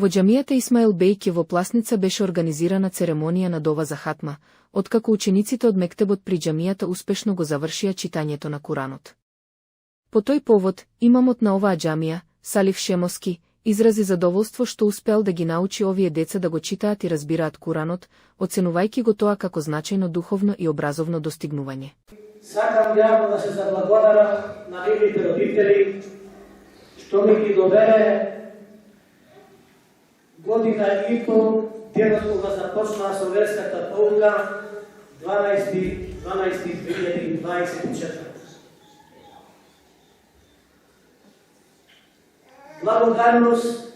Во џамијата Исмаил Бејке во Пласница беше организирана церемонија на дова за хатма, откако учениците од мектебот при џамијата успешно го завршија читањето на Куранот. По тој повод, имамот на оваа џамија, Салиф Шемоски, изрази задоволство што успел да ги научи овие деца да го читаат и разбираат Куранот, оценувајќи го тоа како значајно духовно и образовно достигнување. Сакам јавно да се заблагодарам на нивните родители што ми ги довере година и пол, денот кога започнаа со верската pouka 12.2024. Благодарност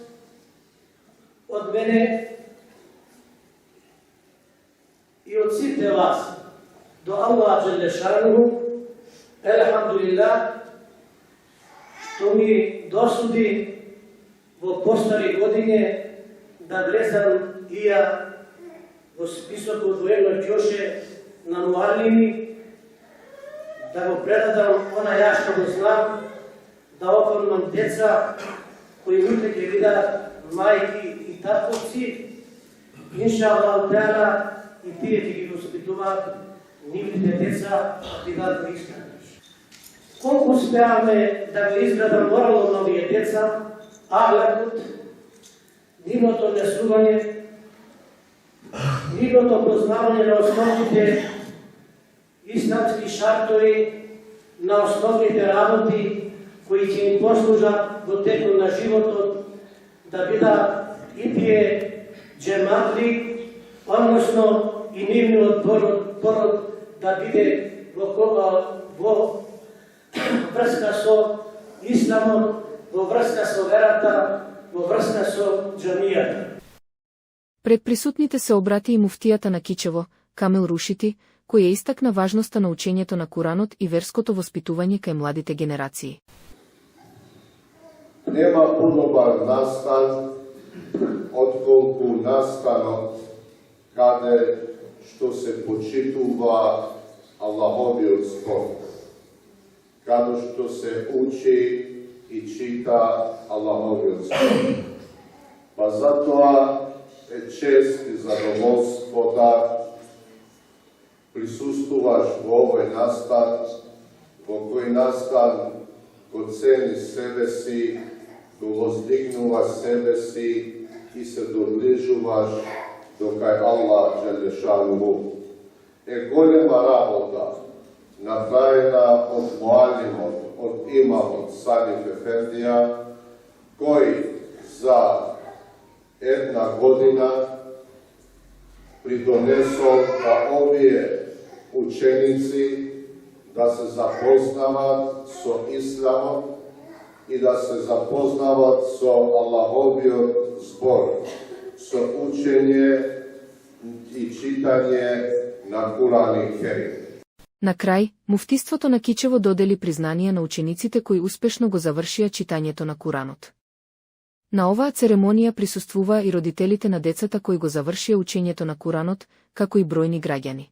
од мене и од сите вас до Аллах Джелешануху, елхамдулилlah, што ми досуди во постари години да влезам и ја во списокот во едно ќоше на муалими, да го предадам она ја што го знам, да оформам деца кои утре ќе видат мајки и татковци, иншаллах теала и тие ќе ги воспитуваат нивните деца да бидат християни. Колку успеавме да го изградам морално на овие деца, агледот, нивното внесување, нивното познавање на основните исламски шартови, на основните работи кои ќе им послужат во текот на животот, да бидат и тие џематли, односно и нивниот пород да биде во врска со исламот, во врска со верата, во врска со џамијата. Пред присутните се обрати и муфтијата на Кичево, Камил Рушити, кој ја истакна важноста на учењето на Куранот и верското воспитување кај младите генерации. Нема подобар настан отколку настанот каде што се почитува Аллаховиот збор, каде што се учи и чита Аллаховиот збор. Па затоа е чест и задоволство да присуствуваш во овој настан, во кој настан го цени себе си, го воздигнуваш себе си и се доближуваш до кај Аллах Джелешануху. Е голема работа, направена од муалимот, од имамот Салиф Ефендија, кој за една година придонесол да овие ученици да се запознават со исламот и да се запознават со Аллаховиот збор, со учење и читање на Куран и Керим. На крај, муфтиството на Кичево додели признание на учениците кои успешно го завршија читањето на Куранот. На оваа церемонија присуствуваа и родителите на децата кои го завршија учењето на Куранот, како и бројни граѓани.